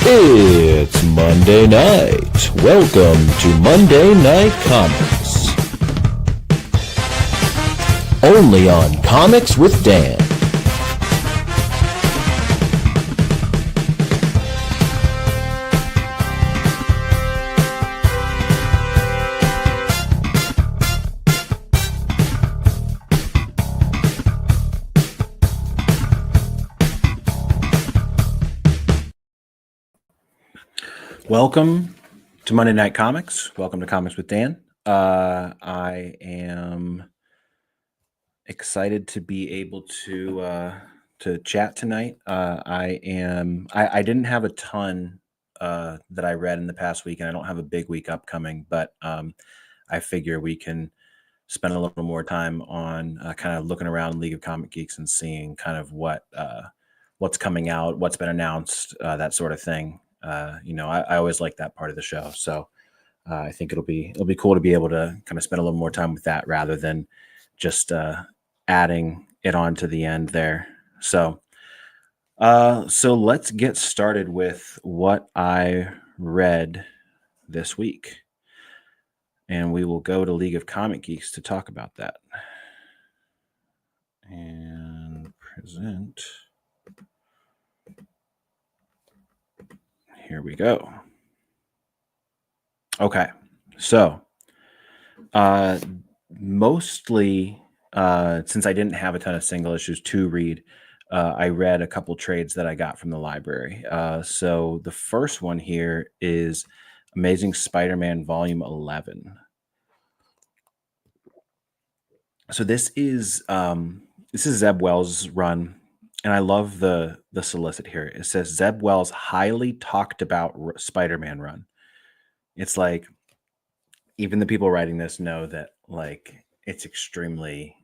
It's Monday night. Welcome to Monday Night Comics. Only on Comics with Dan. Welcome to Monday Night Comics. Welcome to Comics with Dan. I am excited to be able to chat tonight. I didn't have a ton that I read in the past week, and I don't have a big week upcoming, but I figure we can spend a little more time on kind of looking around League of Comic Geeks and seeing kind of what's coming out, what's been announced, that sort of thing. I always like that part of the show, so I think it'll be cool to be able to kind of spend a little more time with that rather than just adding it on to the end there. So let's get started with what I read this week, and we will go to League of Comic Geeks to talk about that. And present. Here we go. Okay, so mostly since I didn't have a ton of single issues to read, I read a couple trades that I got from the library. So the first one here is Amazing Spider-Man Volume 11. So this is Zeb Wells' run. And I love the solicit here. It says Zeb Wells' highly talked about Spider-Man run. It's like even the people writing this know that like it's extremely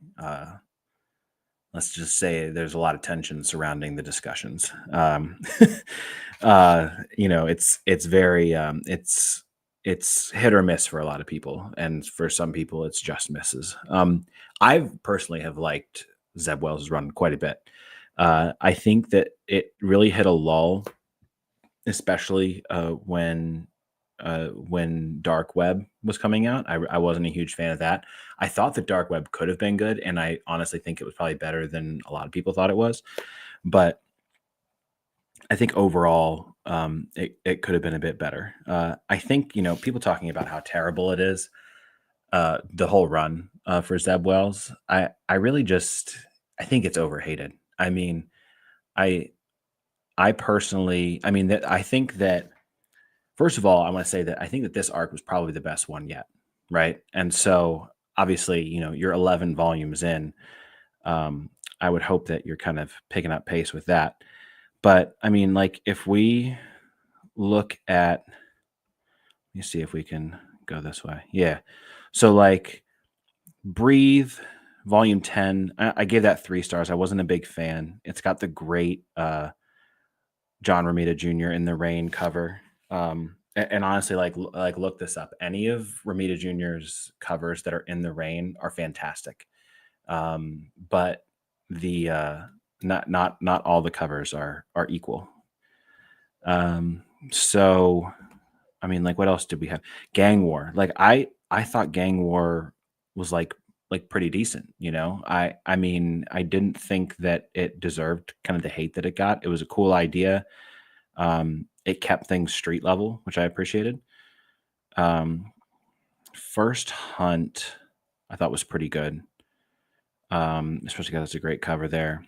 let's just say there's a lot of tension surrounding the discussions. It's very it's hit or miss for a lot of people, and for some people it's just misses. I personally have liked Zeb Wells' run quite a bit. I think that it really hit a lull, especially when Dark Web was coming out. I wasn't a huge fan of that. I thought the Dark Web could have been good, and I honestly think it was probably better than a lot of people thought it was. But I think overall, it could have been a bit better. I think, people talking about how terrible it is, the whole run for Zeb Wells, I think it's overhated. I mean, I personally, I think that, first of all, I want to say that I think that this arc was probably the best one yet, right? And so, obviously, you're 11 volumes in. I would hope that you're kind of picking up pace with that. But, if we look at, let me see if we can go this way. Yeah. So, Breathe, Volume 10, I gave that 3 stars. I wasn't a big fan. It's got the great John Romita Jr. in the Rain cover. And honestly, look this up. Any of Romita Jr.'s covers that are in the Rain are fantastic. But the not all the covers are equal. So what else did we have? Gang War. I thought Gang War was like pretty decent, I didn't think that it deserved kind of the hate that it got. It was a cool idea. It kept things street level, which I appreciated. First Hunt I thought was pretty good, especially because it's a great cover there.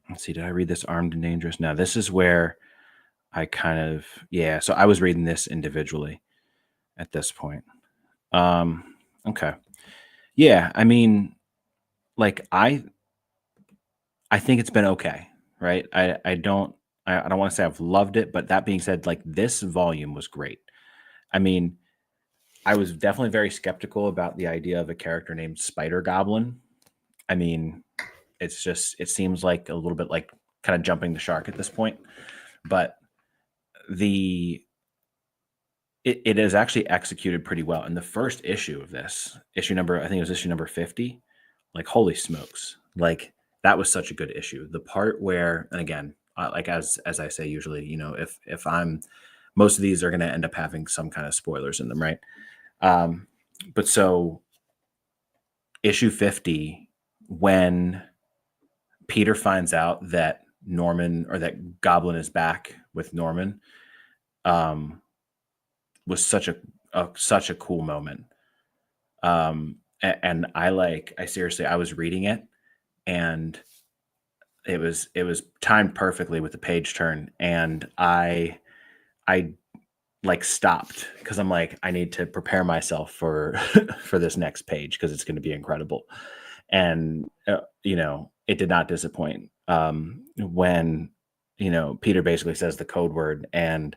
Let's see, did I read this Armed and Dangerous? No, this is where I kind of, so I was reading this individually at this point. Okay. Yeah, I think it's been okay, right? I don't want to say I've loved it, but that being said, this volume was great. I was definitely very skeptical about the idea of a character named Spider Goblin. It seems like a little bit like kind of jumping the shark at this point, but it is actually executed pretty well. In the first issue of this, I think it was issue number 50, holy smokes, that was such a good issue. The part where, and again, like as I say usually, if I'm most of these are going to end up having some kind of spoilers in them, right? Um, but so issue 50, when Peter finds out that Norman or that Goblin is back with Norman, um, was such a cool moment. And I seriously, I was reading it and it was timed perfectly with the page turn, and I like stopped because I'm like, I need to prepare myself for for this next page because it's going to be incredible. And it did not disappoint. When Peter basically says the code word, and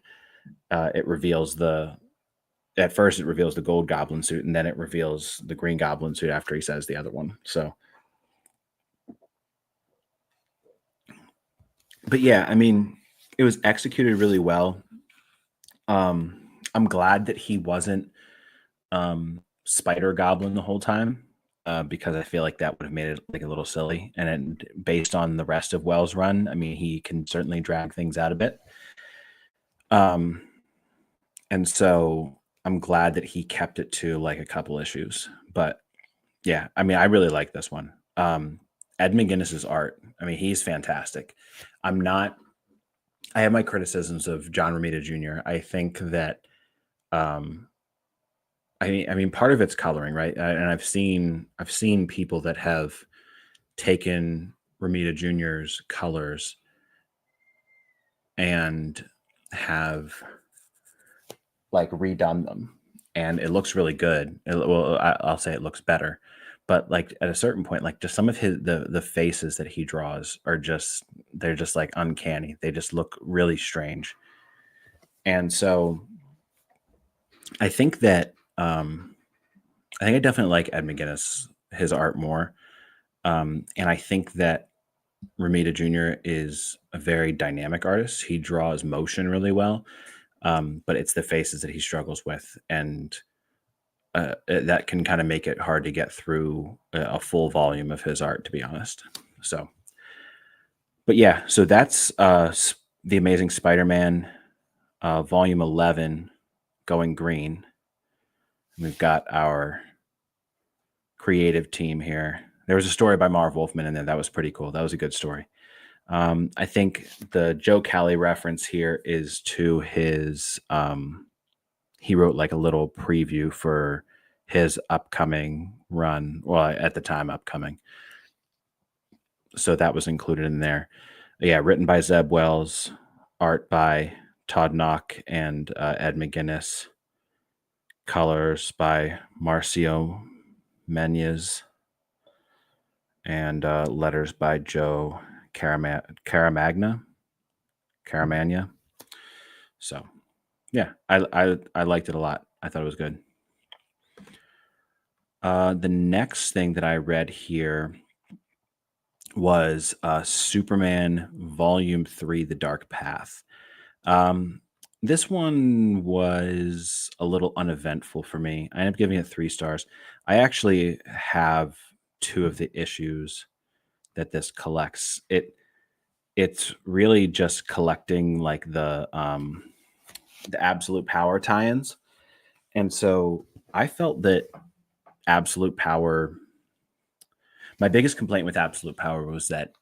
it reveals the at first it reveals the gold goblin suit, and then it reveals the green goblin suit after he says the other one. So, but yeah, I mean, it was executed really well. I'm glad that he wasn't Spider Goblin the whole time, because I feel like that would have made it like a little silly. And then based on the rest of Wells' run, I mean, he can certainly drag things out a bit. And so I'm glad that he kept it to like a couple issues. But yeah, I mean, I really like this one. Ed McGuinness's art, I mean, he's fantastic. I have my criticisms of John Romita Jr. I think that, um, I mean, part of it's coloring, right? And I've seen people that have taken Romita Jr.'s colors and have like redone them, and it looks really good. Well, I'll say it looks better, but like at a certain point, like just some of the faces that he draws are they're just like uncanny. They just look really strange, and so I think that I think I definitely like Ed McGuinness, his art more. And I think that Romita Jr. is a very dynamic artist. He draws motion really well, but it's the faces that he struggles with, and that can kind of make it hard to get through a full volume of his art, to be honest. So, but yeah, so that's the Amazing Spider-Man, Volume 11, Going Green. We've got our creative team here. There was a story by Marv Wolfman in there that was pretty cool. That was a good story. I think the Joe Kelly reference here is to his. He wrote like a little preview for his upcoming run. Well, at the time, upcoming. So that was included in there. Yeah, written by Zeb Wells, art by Todd Knock and Ed McGuinness, colors by Marcio Menez, and letters by Joe Caramagna. So, yeah, I liked it a lot. I thought it was good. The next thing that I read here was Superman Volume 3, The Dark Path. This one was a little uneventful for me. I ended up giving it 3 stars. I actually have 2 of the issues that this collects. It's really just collecting like the Absolute Power tie-ins. And so I felt that Absolute Power, my biggest complaint with Absolute Power was that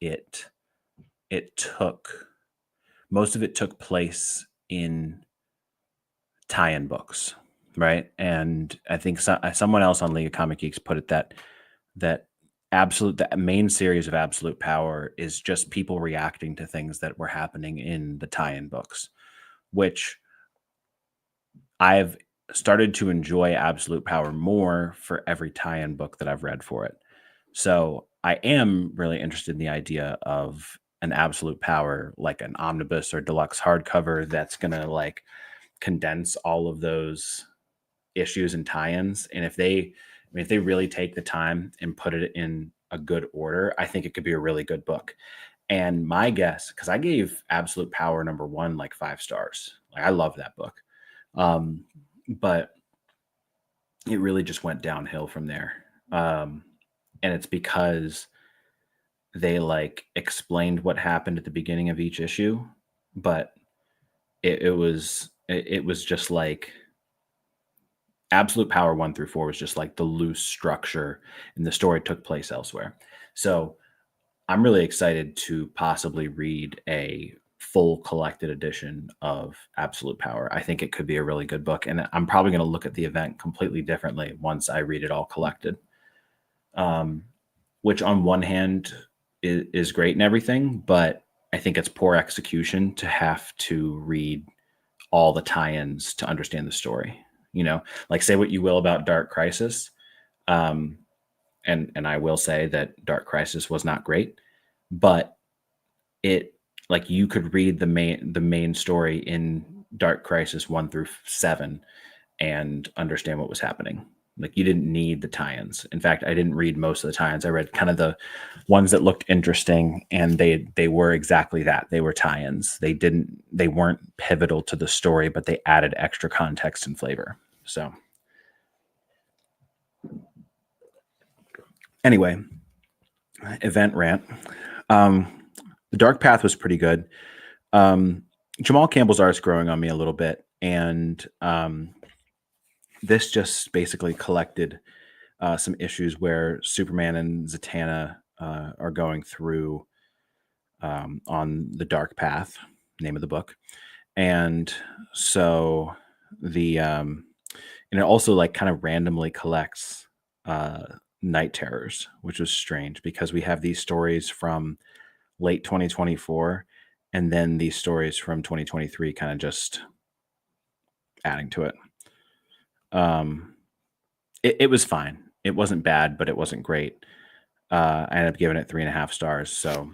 most of it took place in tie-in books, right? And I think someone else on League of Comic Geeks put it that the main series of Absolute Power is just people reacting to things that were happening in the tie-in books, which I've started to enjoy Absolute Power more for every tie-in book that I've read for it. So I am really interested in the idea of an Absolute Power, like an omnibus or deluxe hardcover that's going to like condense all of those issues and tie-ins. And if they really take the time and put it in a good order, I think it could be a really good book. And my guess, because I gave Absolute Power #1 like 5 stars. Like I love that book. But it really just went downhill from there. And it's because they like explained what happened at the beginning of each issue, but it was just like Absolute Power 1 through 4 was just like the loose structure, and the story took place elsewhere. So I'm really excited to possibly read a full collected edition of Absolute Power. I think it could be a really good book, and I'm probably going to look at the event completely differently once I read it all collected. Which on one hand is great and everything, but I think it's poor execution to have to read all the tie-ins to understand the story. You know, like say what you will about Dark Crisis, and I will say that Dark Crisis was not great, but it like you could read the main story in Dark Crisis 1 through 7 and understand what was happening. Like you didn't need the tie-ins. In fact, I didn't read most of the tie-ins. I read kind of the ones that looked interesting, and they were exactly that. They were tie-ins. They weren't pivotal to the story, but they added extra context and flavor. So anyway, event rant. The Dark Path was pretty good. Jamal Campbell's art's growing on me a little bit, and this just basically collected some issues where Superman and Zatanna are going through on the Dark Path, name of the book, and so and it also like kind of randomly collects Night Terrors, which was strange because we have these stories from late 2024 and then these stories from 2023 kind of just adding to it. It was fine. It wasn't bad, but it wasn't great. I ended up giving it 3.5 stars. So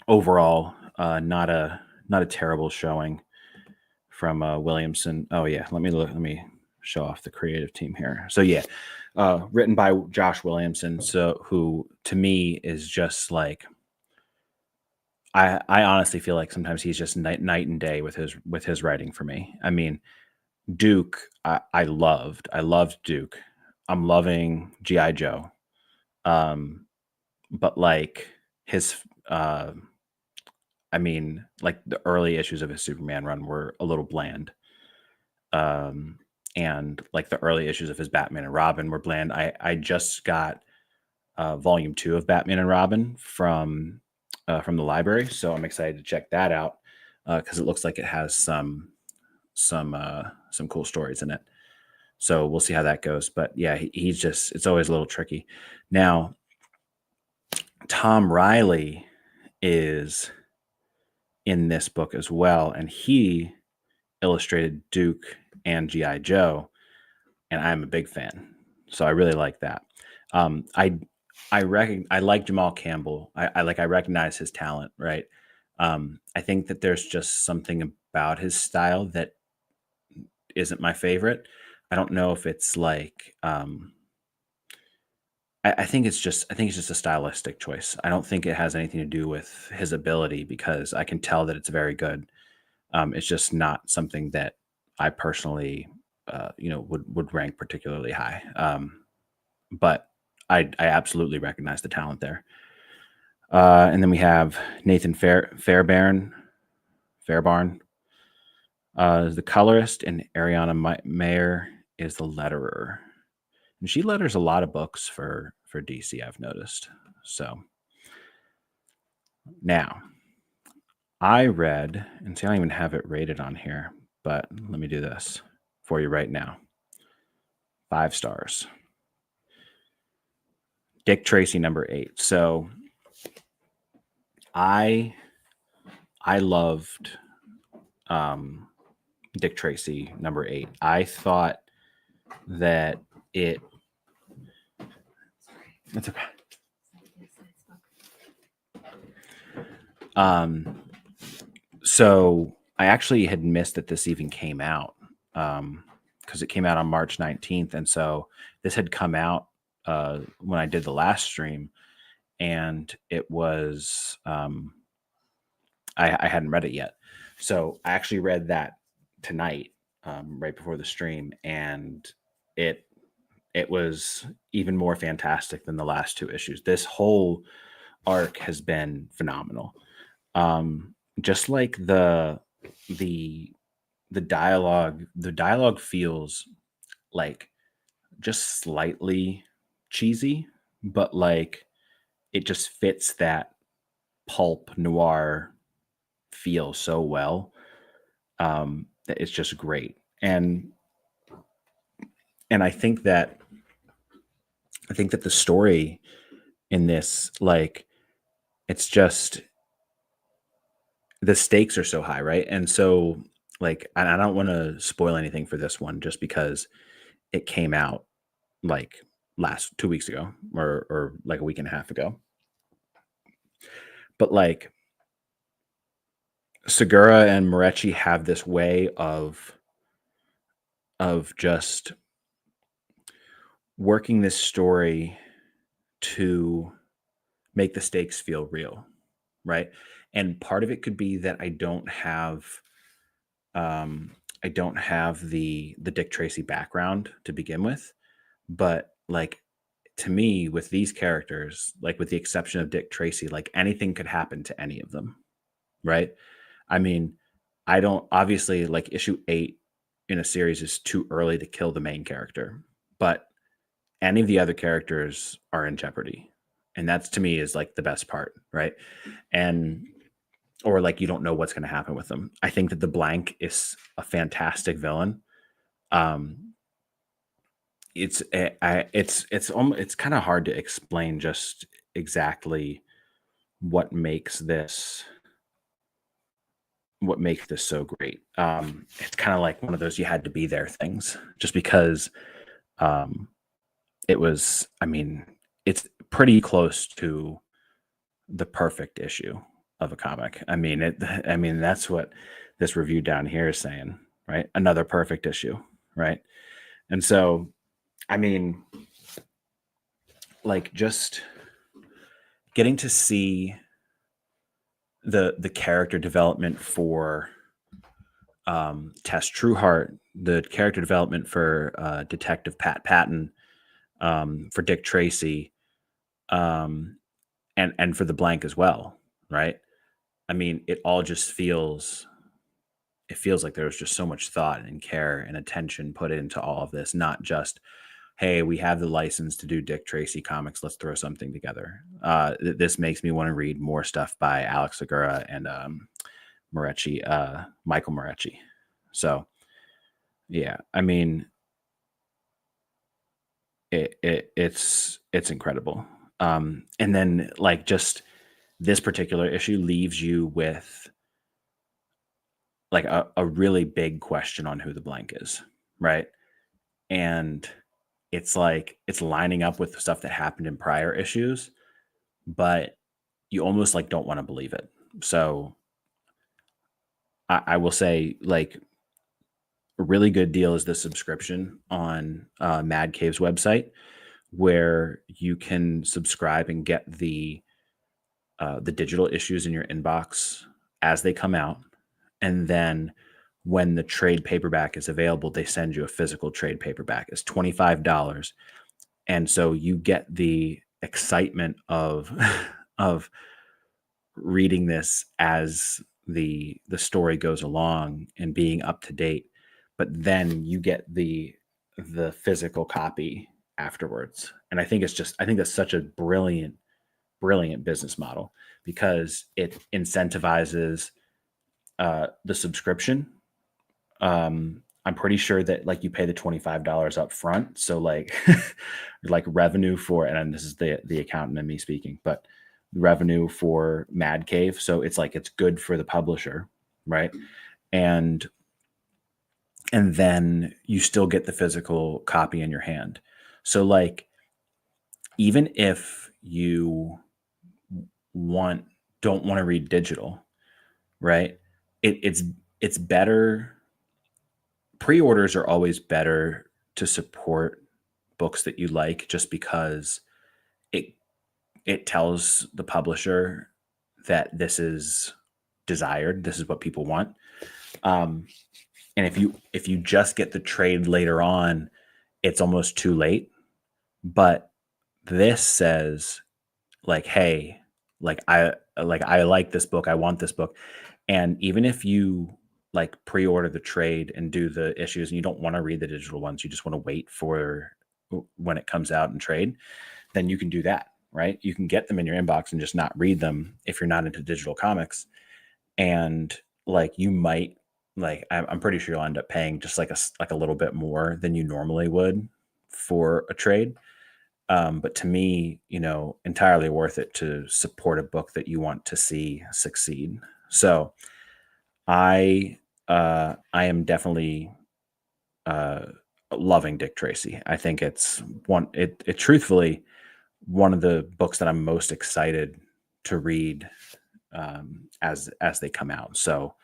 overall, not a terrible showing from Williamson. Oh yeah, let me show off the creative team here. So yeah, written by Josh Williamson. So who to me is just like I honestly feel like sometimes he's just night and day with his writing for me. I mean, Duke, I loved Duke. I'm loving G.I. Joe. But like his I mean, like the early issues of his Superman run were a little bland. And like the early issues of his Batman and Robin were bland. I just got volume 2 of Batman and Robin from the library, so I'm excited to check that out because it looks like it has some cool stories in it. So we'll see how that goes. But yeah, he's just, it's always a little tricky. Now, Tom Riley is in this book as well, and he illustrated Duke and G.I. Joe, and I'm a big fan. So I really like that. I like Jamal Campbell. I recognize his talent, right? I think that there's just something about his style that isn't my favorite. I don't know if it's like I think it's just a stylistic choice. I don't think it has anything to do with his ability because I can tell that it's very good. It's just not something that I personally would rank particularly high. But I absolutely recognize the talent there. And then we have Nathan Fairbairn, the colorist, and Ariana Mayer is the letterer. And she letters a lot of books for DC, I've noticed. So now I read, and see, I don't even have it rated on here, but let me do this for you right now. 5 stars. Dick Tracy number 8. So I loved Dick Tracy number 8. I thought that it's okay. So I actually had missed that this even came out because it came out on March 19th, and so this had come out when I did the last stream, and it was I hadn't read it yet, so I actually read that tonight right before the stream, and it was even more fantastic than the last 2 issues. This whole arc has been phenomenal. Just like the the dialogue feels like just slightly cheesy, but like it just fits that pulp noir feel so well. That it's just great. And I think that the story in this, like, it's just the stakes are so high, right? And so, like, and I don't want to spoil anything for this one just because it came out like last 2 weeks ago, or like a week and a half ago. But like Segura and Moretti have this way of just working this story to make the stakes feel real, right? And part of it could be that um I don't have the Dick Tracy background to begin with, but like, to me, with these characters, like with the exception of Dick Tracy, like anything could happen to any of them, right? I mean, I don't, obviously, like, issue 8 in a series is too early to kill the main character, but any of the other characters are in jeopardy. And that's, to me, is like the best part, right? And or like you don't know what's going to happen with them. I think that the Blank is a fantastic villain. Um it's kind of hard to explain just exactly what makes this what makes this so great. It's kind of like one of those you had to be there things, just because um, it was. I mean, it's pretty close to the perfect issue of a comic. I mean, it. I mean, that's what this review down here is saying, right? Another perfect issue, right? And so, I mean, like, just getting to see the character development for Tess Trueheart, the character development for Detective Pat Patton, for Dick Tracy, um, and for the Blank as well, right? I mean, it feels like there's just so much thought and care and attention put into all of this, not just, hey, we have the license to do Dick Tracy comics, let's throw something together. This makes me want to read more stuff by Alex Segura and Moretti, Michael Moretti. So yeah, I mean, it's incredible. And then, like, just this particular issue leaves you with like a really big question on who the Blank is, right? And it's like it's lining up with the stuff that happened in prior issues, but you almost like don't want to believe it. So I will say, like, a really good deal is the subscription on Mad Cave's website, where you can subscribe and get the digital issues in your inbox as they come out, and then when the trade paperback is available, they send you a physical trade paperback. It's $25, and so you get the excitement of of reading this as the story goes along and being up to date, but then you get the physical copy afterwards. And I think that's such a brilliant business model, because it incentivizes the subscription. I'm pretty sure that, like, you pay the $25 up front, so like like revenue for, and this is the accountant and me speaking, but revenue for Mad Cave, so it's like it's good for the publisher, right? And then you still get the physical copy in your hand. So, like, even if you want don't want to read digital, right? It's better. Pre-orders are always better to support books that you like, just because it it tells the publisher that this is desired, this is what people want. Um, and if you just get the trade later on, it's almost too late. But this says, like, hey, I like this book, I want this book. And even if you like pre-order the trade and do the issues and you don't want to read the digital ones, you just want to wait for when it comes out in trade, then you can do that, right? You can get them in your inbox and just not read them if you're not into digital comics. And like you might like I'm pretty sure you'll end up paying just like a little bit more than you normally would for a trade. But to me, entirely worth it to support a book that you want to see succeed. So I am definitely uh, loving Dick Tracy. I think it's it truthfully one of the books that I'm most excited to read as they come out. So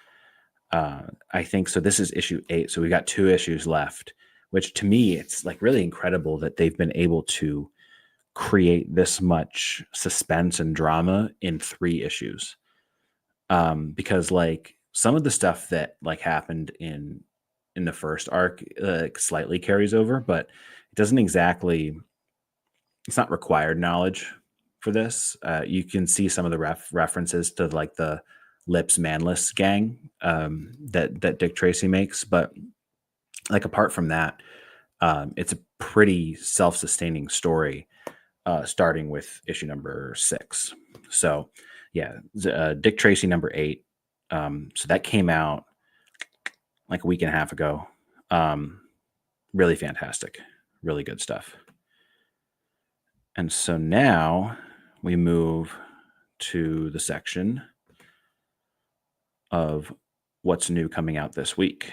I think so. This is issue 8, so we got 2 issues left. Which to me, it's like really incredible that they've been able to create this much suspense and drama in 3 issues. Because like some of the stuff that like happened in the first arc slightly carries over, but it doesn't exactly. It's not required knowledge for this. You can see some of the references to like the Lips Manless gang that Dick Tracy makes, but like apart from that, it's a pretty self-sustaining story, starting with issue number 6. So, yeah, Dick Tracy number 8. So that came out like a week and a half ago. Really fantastic, really good stuff. And so now we move to the section of what's new coming out this week.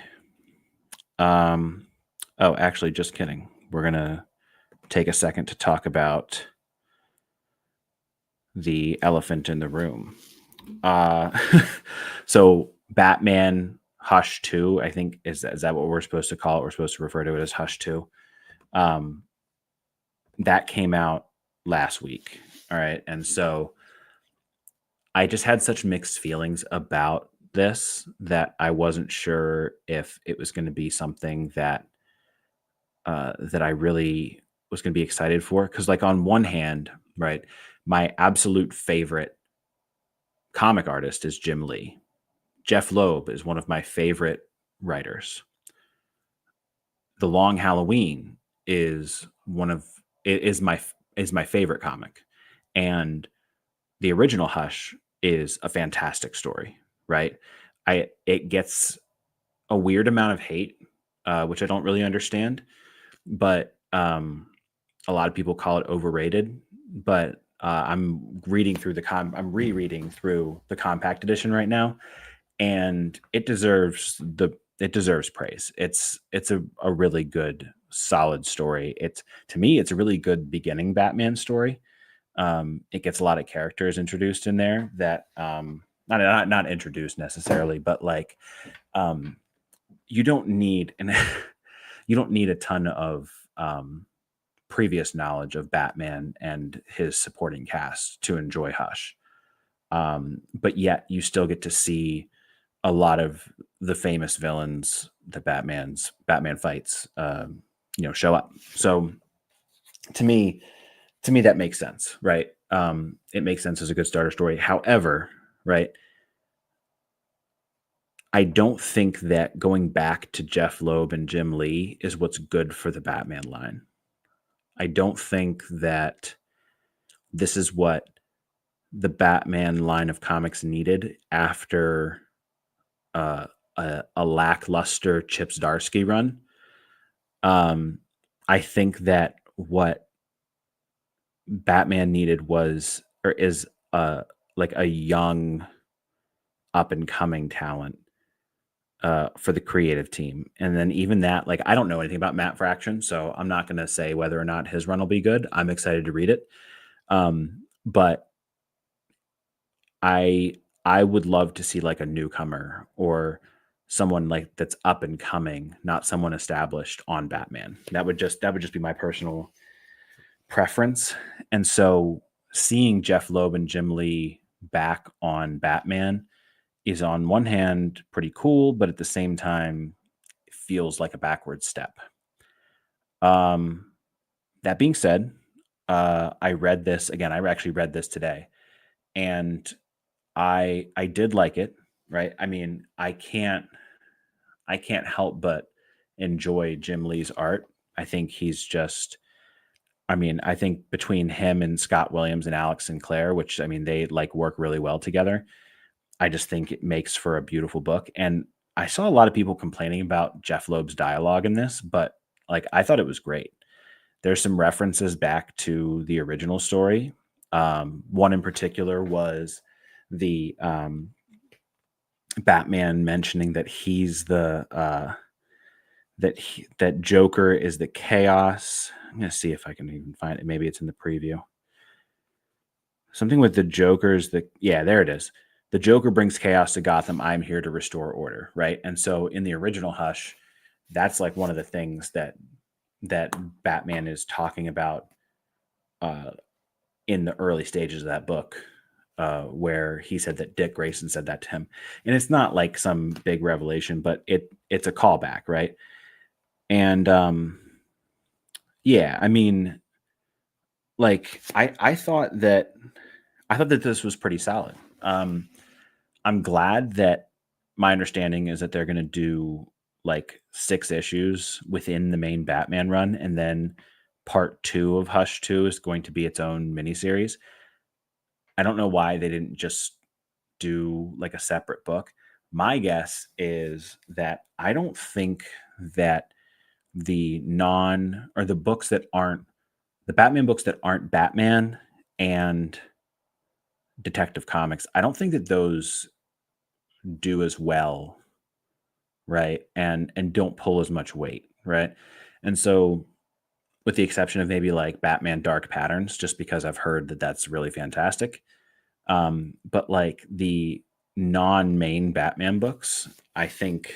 Oh, actually, just kidding. We're going to take a second to talk about the elephant in the room. So Batman Hush 2, I think, is that what we're supposed to call it? We're supposed to refer to it as Hush 2. That came out last week. All right. And so I just had such mixed feelings about this that I wasn't sure if it was going to be something that I really was going to be excited for. Because like on one hand, right, my absolute favorite comic artist is Jim Lee. Jeff Loeb is one of my favorite writers. The Long Halloween is my favorite comic, and the original Hush is a fantastic story, right? It gets a weird amount of hate, which I don't really understand, but a lot of people call it overrated. But I'm rereading through the compact edition right now, and it deserves praise. It's a really good, solid story. To me, it's a really good beginning Batman story. It gets a lot of characters introduced in there that not introduced necessarily, but like you don't need a ton of previous knowledge of Batman and his supporting cast to enjoy Hush. But yet you still get to see a lot of the famous villains that Batman fights, show up. So to me that makes sense, right? It makes sense as a good starter story. However, right, I don't think that going back to Jeff Loeb and Jim Lee is what's good for the Batman line. I don't think that this is what the Batman line of comics needed after a lackluster Chip Zdarsky run. I think that what Batman needed is like a young up and coming talent for the creative team. And then even that, like, I don't know anything about Matt Fraction, so I'm not going to say whether or not his run will be good. I'm excited to read it. But I would love to see like a newcomer or someone like that's up and coming, not someone established on Batman. That would just be my personal preference. And so seeing Jeff Loeb and Jim Lee back on Batman is on one hand pretty cool, but at the same time it feels like a backward step. That being said, I read this again. I actually read this today, and I did like it, right? I mean, I can't help but enjoy Jim Lee's art. I think he's just I mean, I think between him and Scott Williams and Alex Sinclair, which I mean, they like work really well together. I just think it makes for a beautiful book. And I saw a lot of people complaining about Jeff Loeb's dialogue in this, but like I thought it was great. There's some references back to the original story. One in particular was the Batman mentioning that he's the that Joker is the chaos. I'm gonna see if I can even find it. Maybe it's in the preview. Something with the Joker's the yeah, there it is. The Joker brings chaos to Gotham. I'm here to restore order, right? And so in the original Hush, that's like one of the things that Batman is talking about uh, in the early stages of that book, where he said that Dick Grayson said that to him, and it's not like some big revelation, but it's a callback, right? And yeah, I mean, like I thought that this was pretty solid. I'm glad that my understanding is that they're going to do like 6 issues within the main Batman run, and then part 2 of Hush 2 is going to be its own miniseries. I don't know why they didn't just do like a separate book. My guess is that I don't think that the non or the books that aren't the Batman books that aren't Batman and Detective Comics, I don't think that those do as well, right? And don't pull as much weight, right? And so with the exception of maybe like Batman Dark Patterns, just because I've heard that that's really fantastic. But like the non-main Batman books, I think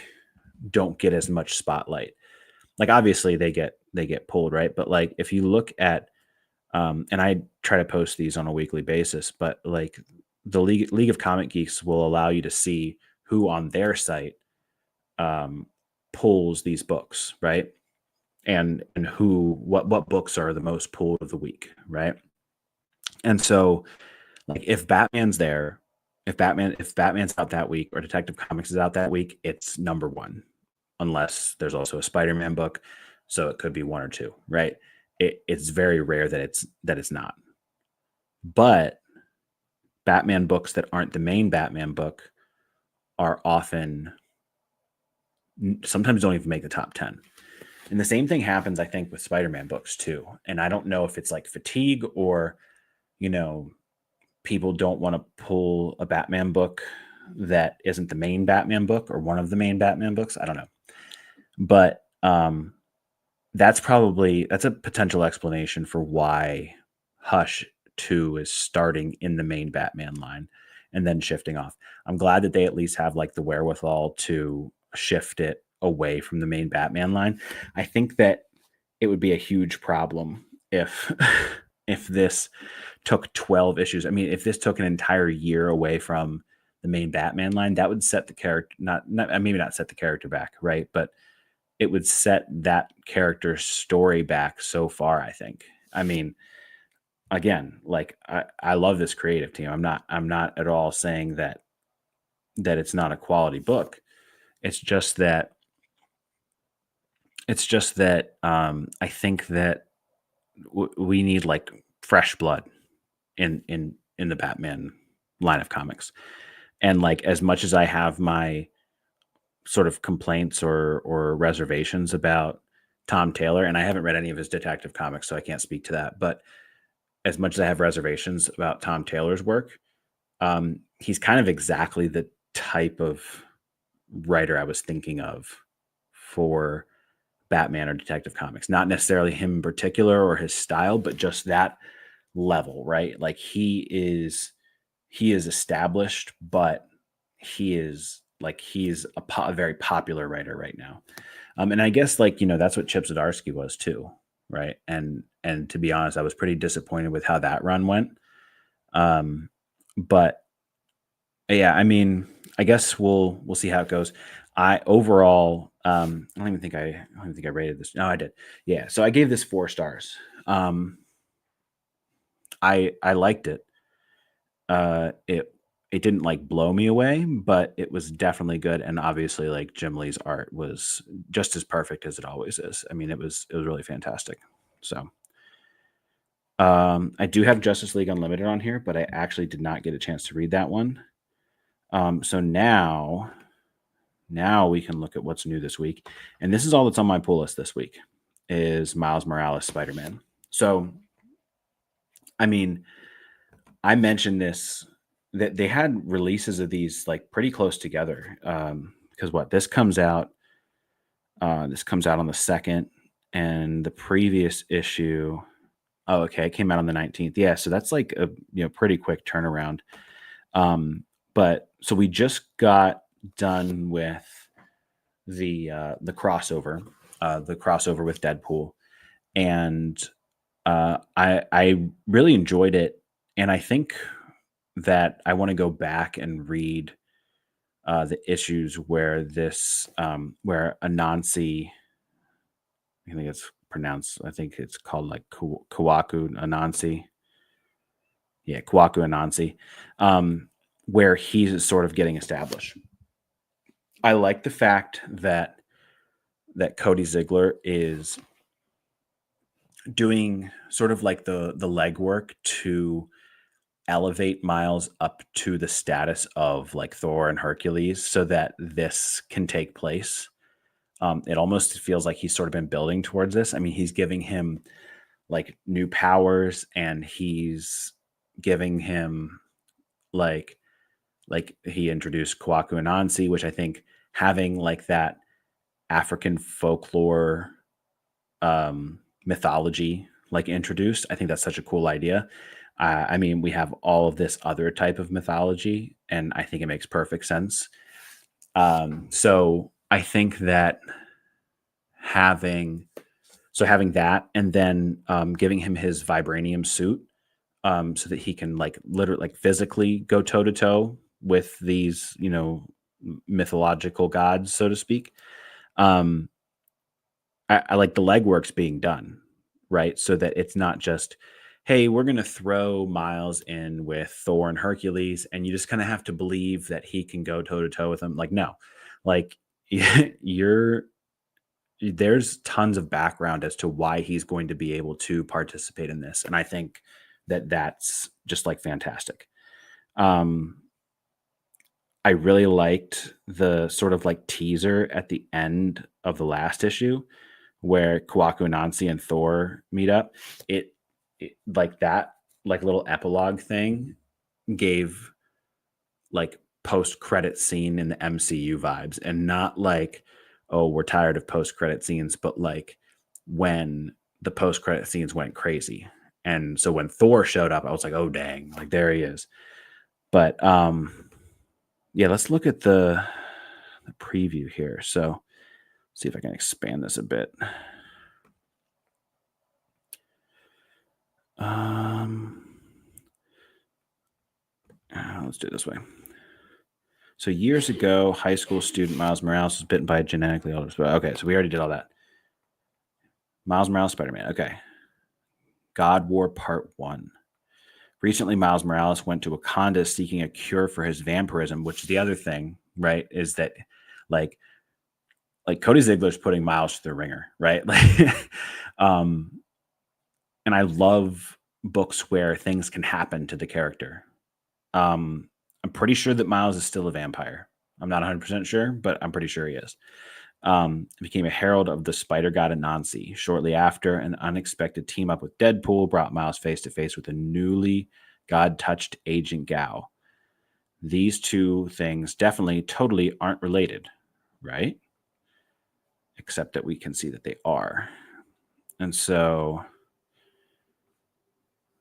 don't get as much spotlight. Like obviously they get pulled, right? But like if you look at and I try to post these on a weekly basis, but like the League of Comic Geeks will allow you to see who on their site um, pulls these books, right? And who what books are the most pulled of the week, right? And so like if Batman's there, if Batman's out that week or Detective Comics is out that week, it's number one, unless there's also a Spider-Man book, so it could be one or two, right? It's very rare that it's not. But Batman books that aren't the main Batman book are often sometimes don't even make the top 10. And the same thing happens, I think, with Spider-Man books too. And I don't know if it's like fatigue or, you know, people don't want to pull a Batman book that isn't the main Batman book or one of the main Batman books. I don't know. But that's a potential explanation for why Hush 2 is starting in the main Batman line and then shifting off. I'm glad that they at least have like the wherewithal to shift it away from the main Batman line. I think that it would be a huge problem if if this took 12 issues. I mean, if this took an entire year away from the main Batman line, that would set the character not maybe not set the character back, right? But it would set that character's story back so far, I think. I mean, again, like I love this creative team. I'm not at all saying that it's not a quality book. It's just that I think that we need like fresh blood in the Batman line of comics. And like as much as I have my sort of complaints or reservations about Tom Taylor, and I haven't read any of his Detective Comics, so I can't speak to that. But as much as I have reservations about Tom Taylor's work, he's kind of exactly the type of writer I was thinking of for Batman or Detective Comics. Not necessarily him in particular or his style, but just that level, right? Like he is established, but he's a very popular writer right now. And I guess like that's what Chip Zdarsky was too, right? And to be honest, I was pretty disappointed with how that run went. But yeah, I mean, I guess we'll see how it goes. I overall, I don't think I rated this. No, I did. Yeah, so I gave this 4 stars. I liked it. It didn't like blow me away, but it was definitely good. And obviously, like Jim Lee's art was just as perfect as it always is. I mean, it was really fantastic. So I do have Justice League Unlimited on here, but I actually did not get a chance to read that one. So now we can look at what's new this week. And this is all that's on my pull list this week is Miles Morales Spider-Man. So, I mean, I mentioned this that they had releases of these like pretty close together. Because this comes out on the 2nd, and the previous issue, oh, okay, it came out on the 19th. Yeah, so that's like a pretty quick turnaround. But so we just got done with the crossover, with Deadpool, and I really enjoyed it, and I think that I want to go back and read the issues where where Anansi, I think it's called like Kawaku Anansi. Yeah, Kawaku Anansi, where he's sort of getting established. I like the fact that Cody Ziegler is doing sort of like the legwork to elevate Miles up to the status of like Thor and Hercules so that this can take place. It almost feels like he's sort of been building towards this. I mean, he's giving him like new powers, and he's giving him like he introduced Kwaku Anansi, which I think having like that African folklore mythology like introduced, I think that's such a cool idea. I mean, we have all of this other type of mythology, and I think it makes perfect sense. So I think that having that, and then giving him his vibranium suit, so that he can like literally like physically go toe to toe with these mythological gods, so to speak. I like the legwork's being done, right? So that it's not just, hey, we're going to throw Miles in with Thor and Hercules, and you just kind of have to believe that he can go toe to toe with them. Like, no, like there's tons of background as to why he's going to be able to participate in this. And I think that that's just like fantastic. I really liked the sort of like teaser at the end of the last issue where Kwaku Anansi and Thor meet up. It like that like little epilogue thing gave like post-credit scene in the MCU vibes, and not like, oh, we're tired of post-credit scenes, but like when the post-credit scenes went crazy. And so when Thor showed up, I was like, oh dang, like there he is. But yeah, let's look at the preview here. So see if I can expand this a bit. Let's do it this way. So years ago, high school student Miles Morales was bitten by a genetically altered. Okay, so we already did all that. Miles Morales Spider-Man. Okay. God War Part 1. Recently, Miles Morales went to Wakanda seeking a cure for his vampirism, which is the other thing, right? Is that like Cody Ziegler's putting Miles through the ringer, right? Like, and I love books where things can happen to the character. I'm pretty sure that Miles is still a vampire. I'm not 100% sure, but I'm pretty sure he is. Became a herald of the spider god Anansi. Shortly after, an unexpected team up with Deadpool brought Miles face to face with a newly god-touched Agent Gao. These two things definitely totally aren't related, right? Except that we can see that they are. And so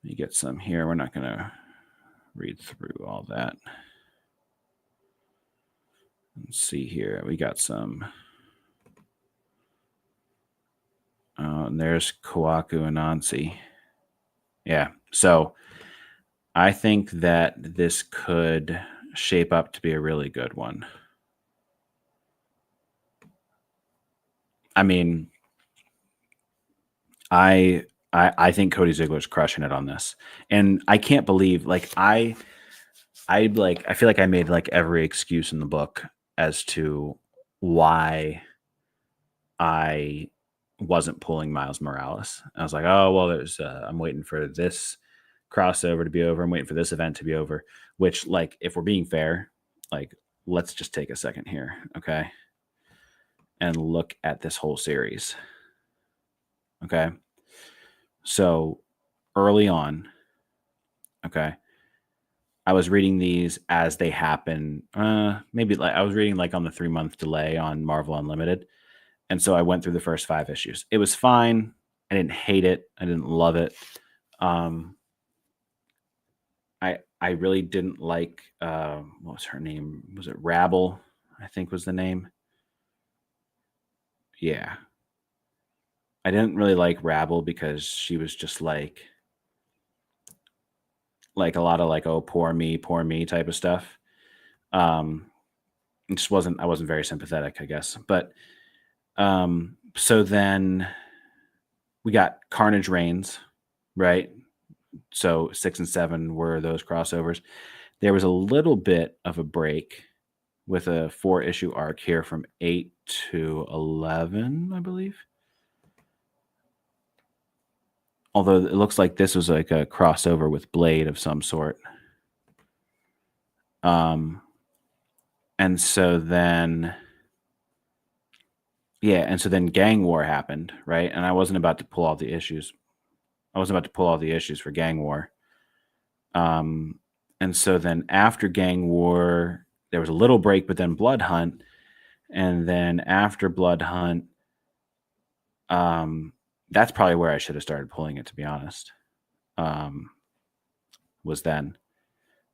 you get some here. We're not going to read through all that. Let's see here. We got some. And there's Kawaku Anansi. Yeah. So I think that this could shape up to be a really good one. I mean, I think Cody Ziegler's crushing it on this. And I can't believe, like, I I feel like I made like every excuse in the book as to why I wasn't pulling Miles Morales. I was like, oh well, there's I'm waiting for this crossover to be over. I'm waiting for this event to be over. Which, like, if we're being fair, like, let's just take a second here, okay, and look at this whole series. Okay, so early on, okay, I was reading these as they happen. Maybe like I was reading like on the 3 month delay on Marvel Unlimited. And so I went through the first 5 issues. It was fine. I didn't hate it. I didn't love it. Um, I really didn't like what was her name? Was it Rabble? I think was the name. Yeah. I didn't really like Rabble because she was just like a lot of like, oh, poor me type of stuff. Um it just wasn't I wasn't very sympathetic, I guess. But so then we got Carnage Reigns, right? So 6 and 7 were those crossovers. There was a little bit of a break with a 4 issue arc here from 8 to 11, I believe. Although it looks like this was like a crossover with Blade of some sort. And so then, yeah, and so then Gang War happened, right? And I wasn't about to pull all the issues. I wasn't about to pull all the issues for Gang War. And so then after Gang War, there was a little break, but then Blood Hunt. And then after Blood Hunt, that's probably where I should have started pulling it, to be honest. Was then.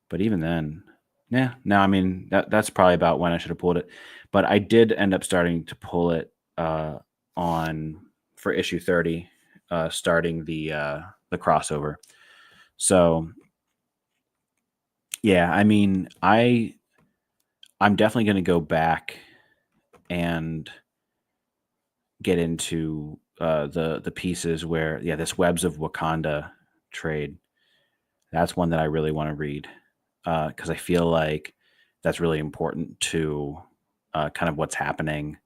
But even then, yeah, no, I mean that's probably about when I should have pulled it. But I did end up starting to pull it on for issue 30, starting the crossover. So yeah, I mean, I'm definitely going to go back and get into the pieces where, yeah, this Webs of Wakanda trade. That's one that I really want to read because I feel like that's really important to kind of what's happening.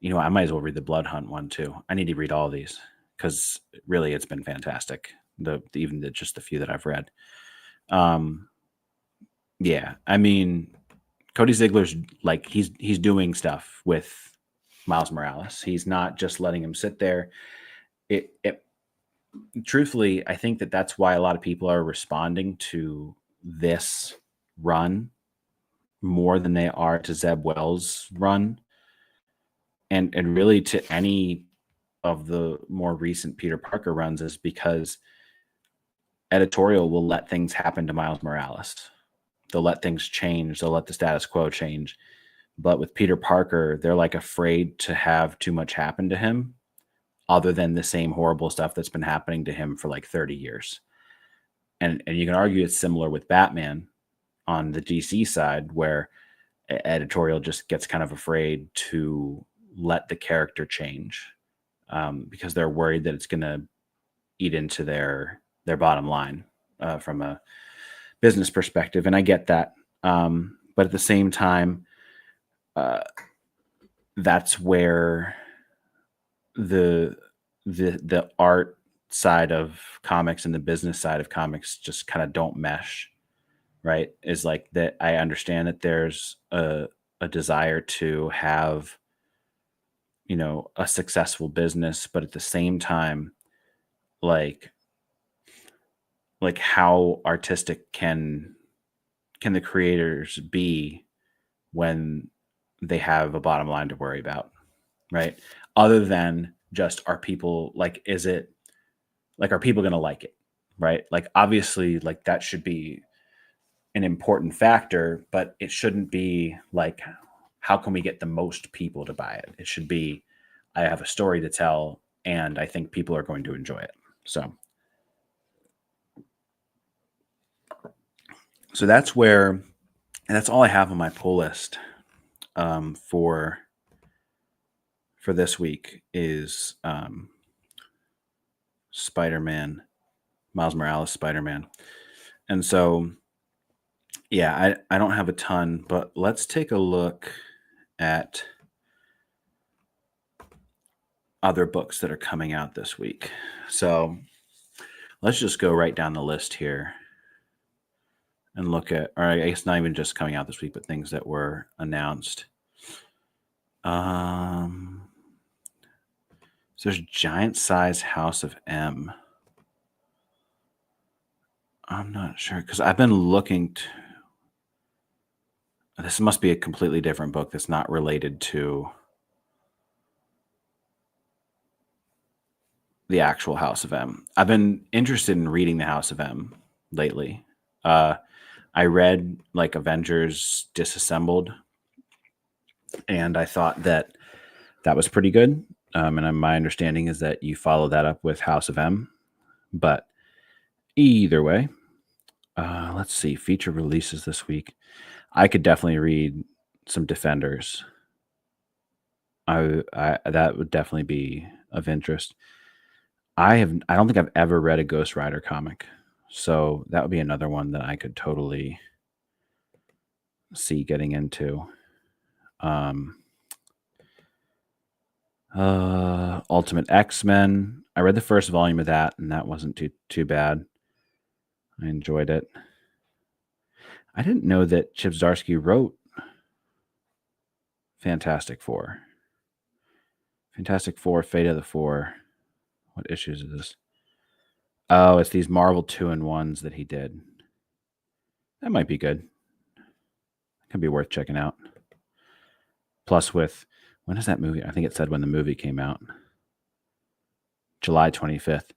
You know, I might as well read the Blood Hunt one too. I need to read all these because really it's been fantastic. Even just the few that I've read. Yeah, I mean, Cody Ziegler's like he's doing stuff with Miles Morales. He's not just letting him sit there. It truthfully, I think that that's why a lot of people are responding to this run more than they are to Zeb Wells' run, and really to any of the more recent Peter Parker runs, is because editorial will let things happen to Miles Morales. They'll let things change. They'll let the status quo change. But with Peter Parker, they're like afraid to have too much happen to him other than the same horrible stuff that's been happening to him for like 30 years. And you can argue it's similar with Batman on the DC side, where editorial just gets kind of afraid to let the character change because they're worried that it's going to eat into their bottom line from a business perspective. And I get that. But at the same time, that's where the art side of comics and the business side of comics just kind of don't mesh, right? Is like that. I understand that there's a desire to have, you know, a successful business, but at the same time, like how artistic can the creators be when they have a bottom line to worry about, right? Other than just, are people like, is it like, are people going to like it, right? Like, obviously, like that should be an important factor, but it shouldn't be like, how can we get the most people to buy it? It should be, I have a story to tell and I think people are going to enjoy it. So that's where, and that's all I have on my pull list for this week is Spider-Man, Miles Morales Spider-Man. And so, Yeah, I don't have a ton, but let's take a look at other books that are coming out this week. So let's just go right down the list here and look at, or I guess not even just coming out this week, but things that were announced. So there's Giant Size House of M. I'm not sure because I've been looking. This must be a completely different book that's not related to the actual House of M. I've been interested in reading the House of M lately. I read like Avengers Disassembled, and I thought that was pretty good. And my understanding is that you follow that up with House of M. But either way, let's see, feature releases this week. I could definitely read some Defenders. I that would definitely be of interest. I don't think I've ever read a Ghost Rider comic, so that would be another one that I could totally see getting into. Ultimate X-Men. I read the first volume of that, and that wasn't too bad. I enjoyed it. I didn't know that Chip Zdarsky wrote Fantastic Four. Fantastic Four, Fate of the Four. What issues is this? Oh, it's these Marvel 2-in-1s that he did. That might be good. Could be worth checking out. Plus with, when is that movie? I think it said when the movie came out. July 25th.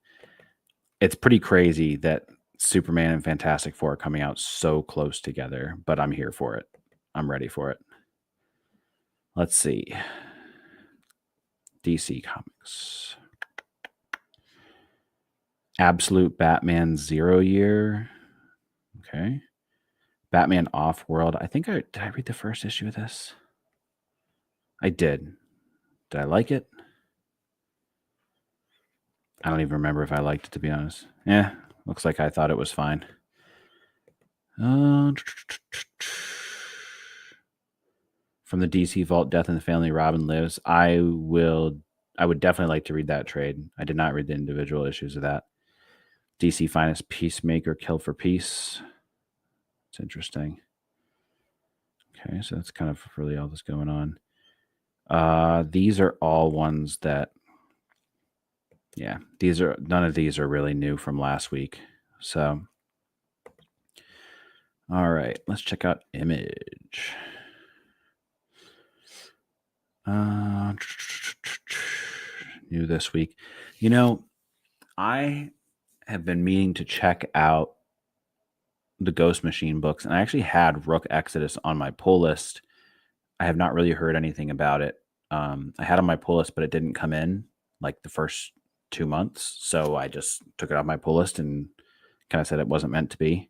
It's pretty crazy that Superman and Fantastic Four are coming out so close together, but I'm here for it. I'm ready for it. Let's see. DC Comics. Absolute Batman 0 Year. Okay. Batman Off-World. Did I read the first issue of this? I did. Did I like it? I don't even remember if I liked it, to be honest. Yeah, looks like I thought it was fine. From the DC Vault, Death in the Family, Robin Lives. I would definitely like to read that trade. I did not read the individual issues of that. DC Finest Peacemaker, Kill for Peace. It's interesting. Okay, so that's kind of really all that's going on. These are all ones that, yeah, none of these are really new from last week. So, all right, let's check out Image. New this week. You know, I have been meaning to check out the Ghost Machine books, and I actually had Rook Exodus on my pull list. I have not really heard anything about it. I had on my pull list, but it didn't come in like the first 2 months. So I just took it off my pull list and kind of said it wasn't meant to be.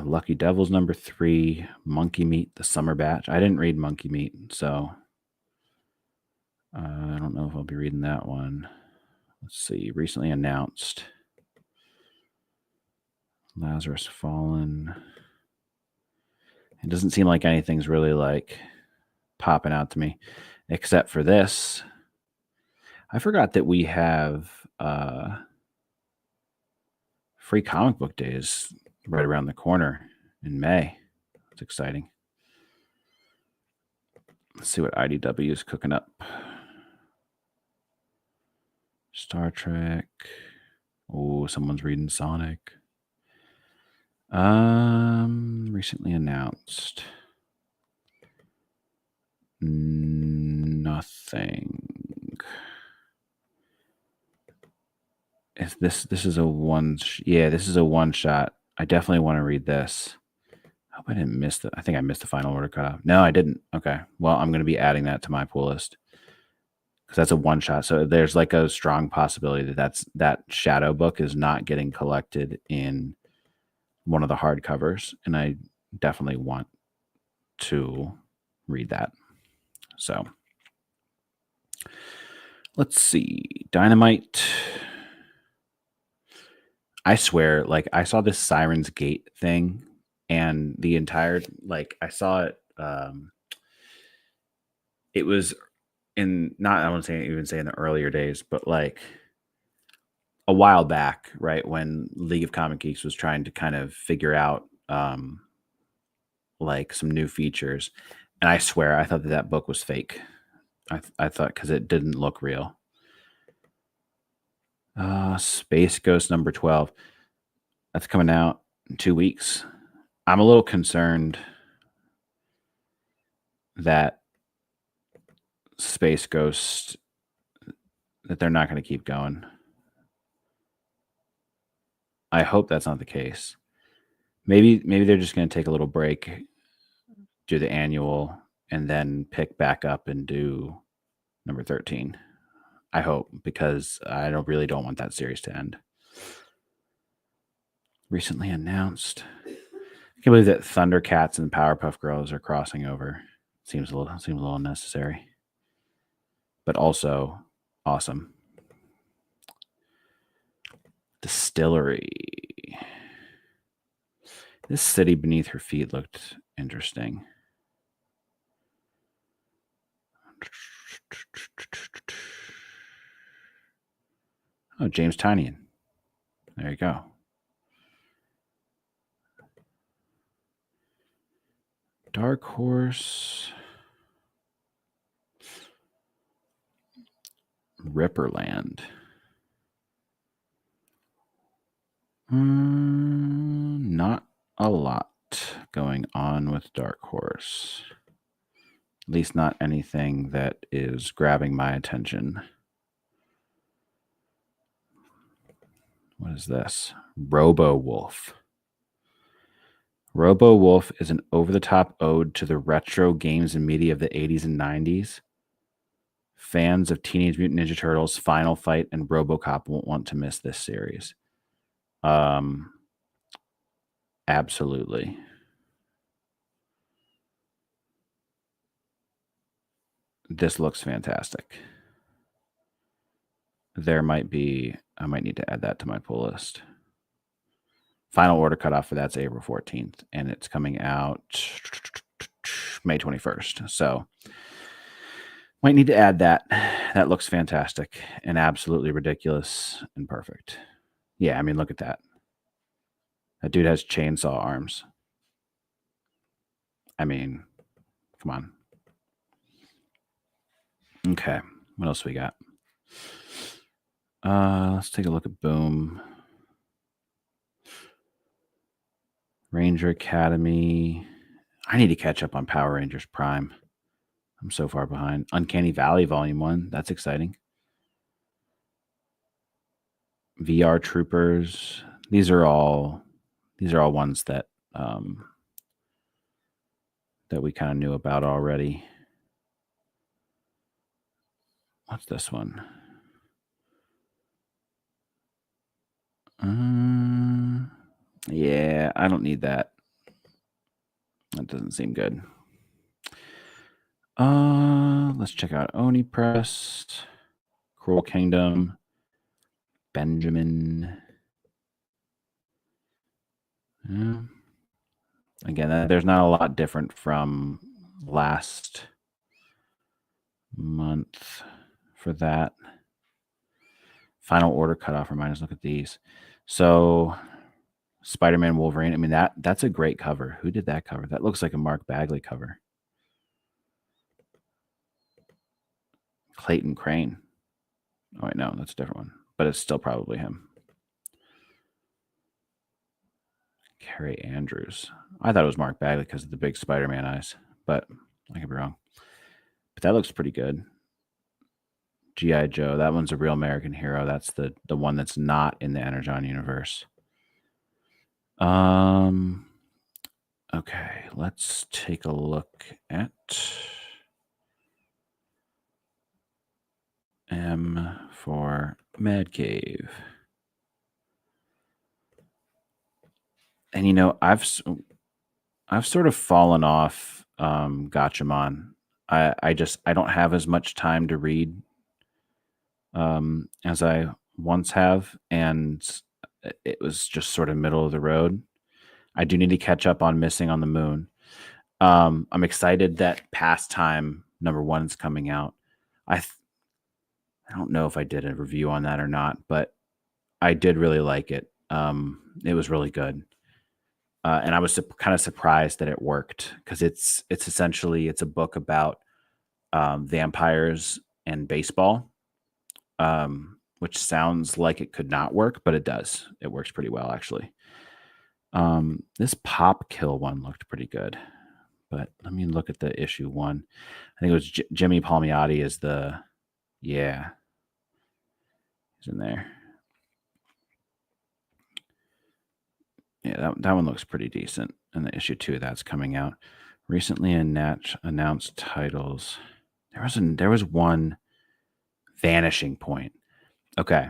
Lucky Devils number 3, Monkey Meat, the Summer Batch. I didn't read Monkey Meat, so I don't know if I'll be reading that one. Let's see. Recently announced Lazarus Fallen. It doesn't seem like anything's really like popping out to me, except for this. I forgot that we have free comic book days right around the corner in May. It's exciting. Let's see what IDW is cooking up. Star Trek. Oh, someone's reading Sonic. Recently announced. Nothing. This is a one. Yeah, this is a one shot. I definitely want to read this. I hope I didn't miss I think I missed the final order cutoff. No, I didn't. Okay. Well, I'm going to be adding that to my pull list because that's a one shot. So there's like a strong possibility that Shadow book is not getting collected in one of the hardcovers, and I definitely want to read that. So let's see. Dynamite. I swear, like I saw this Siren's Gate thing, and the entire like I saw it. It was in not I won't say even say in the earlier days, but like a while back, right when League of Comic Geeks was trying to kind of figure out like some new features, and I swear I thought that book was fake. I thought because it didn't look real. Space Ghost number 12. That's coming out in 2 weeks. I'm a little concerned that Space Ghost that they're not going to keep going. I hope that's not the case. Maybe they're just going to take a little break, do the annual, and then pick back up and do number 13. I hope, because I really don't want that series to end. Recently announced. I can't believe that Thundercats and Powerpuff Girls are crossing over. Seems a little unnecessary, but also awesome. Distillery. This city beneath her feet looked interesting. Oh, James Tynion. There you go. Dark Horse. Ripperland. Not a lot going on with Dark Horse. At least not anything that is grabbing my attention. What is this? Robo Wolf. Robo Wolf is an over-the-top ode to the retro games and media of the 80s and 90s. Fans of Teenage Mutant Ninja Turtles, Final Fight, and RoboCop won't want to miss this series. Absolutely. This looks fantastic. I might need to add that to my pull list. Final order cutoff for that's April 14th, and it's coming out May 21st. So might need to add that. That looks fantastic and absolutely ridiculous and perfect. Yeah, I mean, look at that. That dude has chainsaw arms. I mean, come on. Okay, what else we got? Let's take a look at Boom. Ranger Academy. I need to catch up on Power Rangers Prime. I'm so far behind. Uncanny Valley Volume 1. That's exciting. VR Troopers. These are all ones that that we kind of knew about already. What's this one? Yeah, I don't need that. That doesn't seem good. Let's check out Oni Press, Cruel Kingdom, Benjamin. Yeah. Again, there's not a lot different from last month for that. Final order cutoff. Remind us, look at these. So Spider-Man Wolverine. I mean, that's a great cover. Who did that cover? That looks like a Mark Bagley cover. Clayton Crane. Oh, wait, no, that's a different one. But it's still probably him. Carrie Andrews. I thought it was Mark Bagley because of the big Spider-Man eyes, but I could be wrong. But that looks pretty good. G.I. Joe. That one's a Real American Hero. That's the one that's not in the Energon universe. Okay, let's take a look at M for Mad Cave. And you know, I've sort of fallen off Gatchaman. I don't have as much time to read as I once have, and it was just sort of middle of the road. I do need to catch up on Missing on the Moon. I'm excited that Pastime #1 is coming out. I th- I don't know if I did a review on that or not, but I did really like it. It was really good, and I was kind of surprised that it worked because it's essentially it's a book about vampires and baseball, which sounds like it could not work, but it does. It works pretty well actually. This Pop Kill one looked pretty good, but let me look at the issue one. I think it was Jimmy Palmiotti is the yeah, he's in there. Yeah, that one looks pretty decent. And the issue 2 that's coming out. Recently announced titles. There was one Vanishing Point. Okay.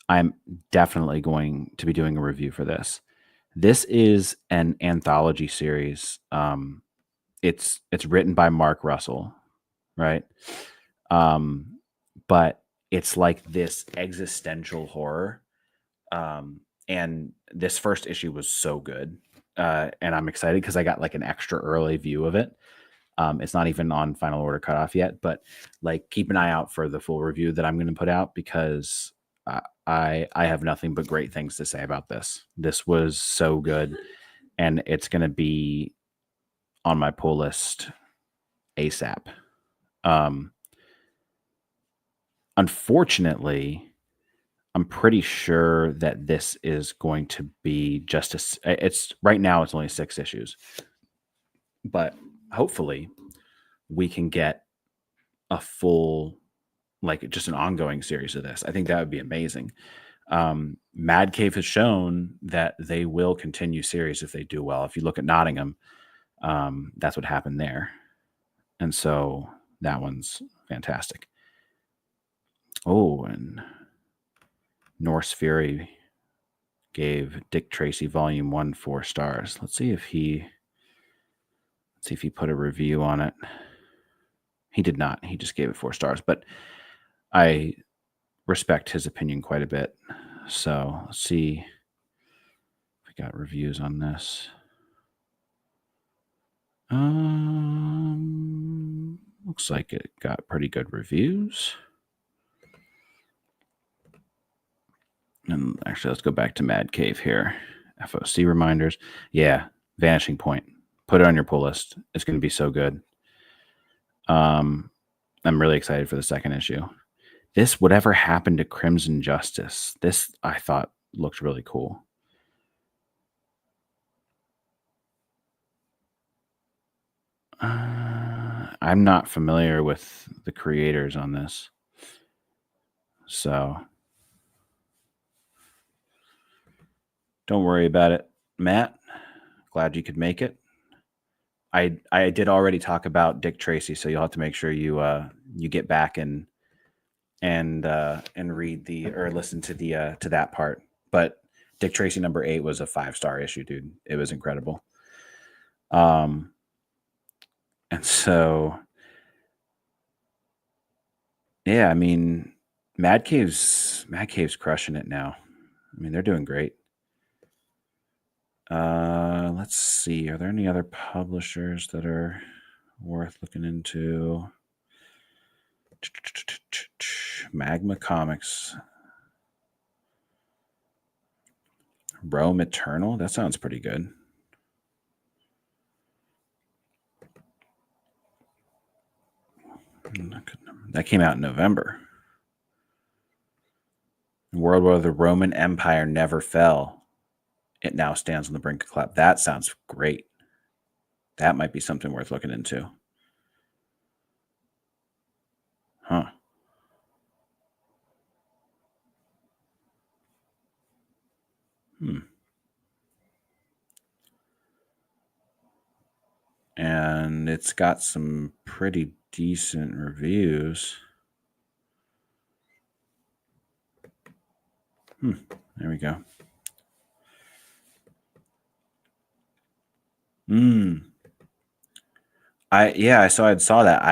I'm definitely going to be doing a review for this. This is an anthology series. It's written by Mark Russell, right? But it's like this existential horror. And this first issue was so good. And I'm excited because I got like an extra early view of it. It's not even on final order cutoff yet, but like keep an eye out for the full review that I'm going to put out because I have nothing but great things to say about this. This was so good, and it's going to be on my pull list ASAP. Unfortunately, I'm pretty sure that this is going to be it's right now it's only 6 issues, but hopefully we can get a full, like just an ongoing series of this. I think that would be amazing. Mad Cave has shown that they will continue series if they do well. If you look at Nottingham, that's what happened there. And so that one's fantastic. Oh, and Norse Fury gave Dick Tracy Volume 1 4 stars. Let's see if he put a review on it. He did not. He just gave it 4 stars, but I respect his opinion quite a bit. So let's see if we got reviews on this. Looks like it got pretty good reviews. And actually, let's go back to Mad Cave here. FOC reminders. Yeah, Vanishing Point. Put it on your pull list. It's going to be so good. I'm really excited for the second issue. This, Whatever Happened to Crimson Justice, this I thought looked really cool. I'm not familiar with the creators on this. So don't worry about it, Matt. Glad you could make it. I did already talk about Dick Tracy, so you'll have to make sure you get back and read or listen to to that part. But Dick Tracy #8 was a 5-star issue, dude. It was incredible. And so yeah, I mean, Mad Cave's crushing it now. I mean, they're doing great. Let's see. Are there any other publishers that are worth looking into? Magma Comics. Rome Eternal? That sounds pretty good. That came out in November. World where the Roman Empire never fell. It now stands on the brink of collapse. That sounds great. That might be something worth looking into. Huh. And it's got some pretty decent reviews. There we go. I saw that.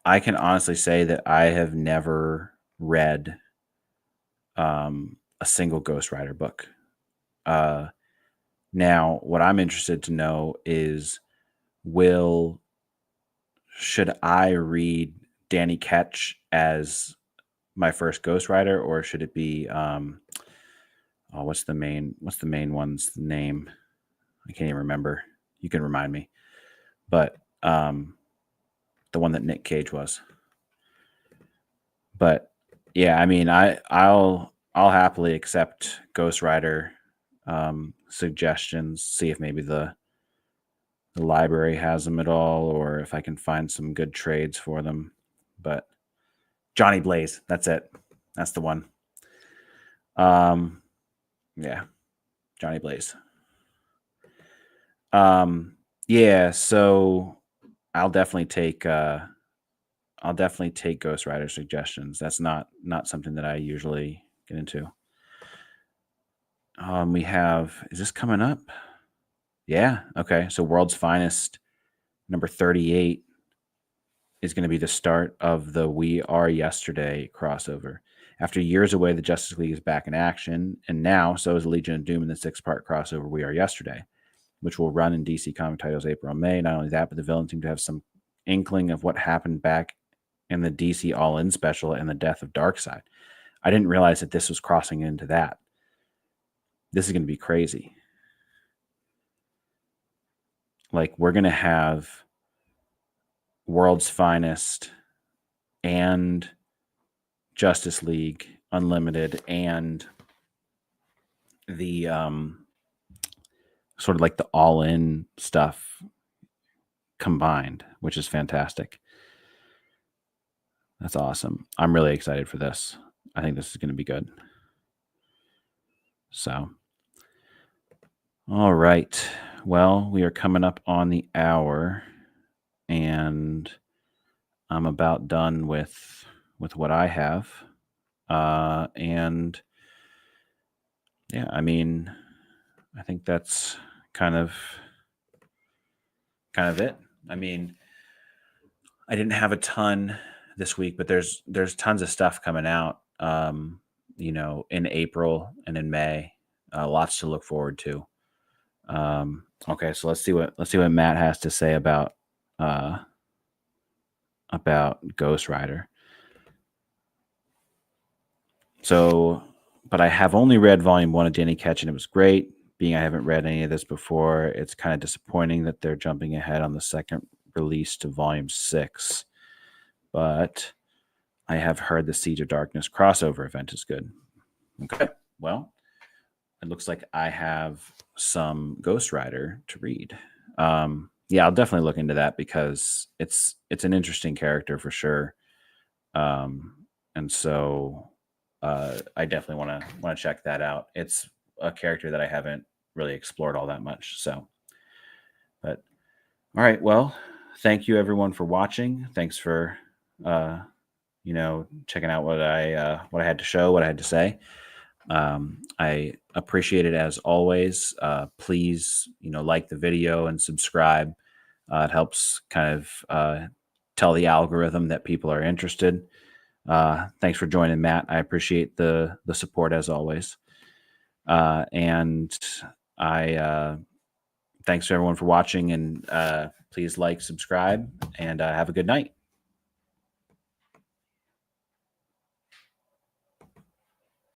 I can honestly say that I have never read a single Ghost Rider book. Now, what I'm interested to know is, should I read Danny Ketch as my first Ghost Rider, or should it be what's the main one's name? I can't even remember. You can remind me. But the one that Nick Cage was. But yeah, I mean, I'll happily accept Ghost Rider suggestions. See if maybe the library has them at all, or if I can find some good trades for them. But Johnny Blaze, that's it. That's the one. Yeah, Johnny Blaze. Yeah, so I'll definitely take Ghost Rider suggestions. That's not something that I usually get into. We have, is this coming up? Yeah, okay. So World's Finest number 38 is going to be the start of the We Are Yesterday crossover. After years away, the Justice League is back in action, and now so is Legion of Doom in the 6-part crossover We Are Yesterday, which will run in DC comic titles April and May. Not only that, but the villain seem to have some inkling of what happened back in the DC All-In special and the death of Darkseid. I didn't realize that this was crossing into that. This is going to be crazy. Like, we're going to have World's Finest and Justice League Unlimited and the sort of like the All-In stuff combined, which is fantastic. That's awesome. I'm really excited for this. I think this is going to be good. So, all right. Well, we are coming up on the hour, and I'm about done with what I have. And yeah, I mean, I think that's kind of it. I mean, I didn't have a ton this week, but there's tons of stuff coming out, in April and in May. Lots to look forward to. Okay, so let's see what Matt has to say about Ghost Rider. So, but I have only read volume 1 of Danny Ketch, and it was great. Being I haven't read any of this before, it's kind of disappointing that they're jumping ahead on the second release to volume 6. But I have heard the Siege of Darkness crossover event is good. Okay, well, it looks like I have some Ghost Rider to read. Yeah, I'll definitely look into that because it's an interesting character for sure. And so I definitely want to check that out. It's a character that I haven't really explored all that much. So, but all right, well, thank you everyone for watching. Thanks for checking out what I had to show, what I had to say. I appreciate it as always. Please, like the video and subscribe. It helps kind of tell the algorithm that people are interested. Thanks for joining, Matt. I appreciate the support as always. And I thanks to everyone for watching, and please like, subscribe, and have a good night.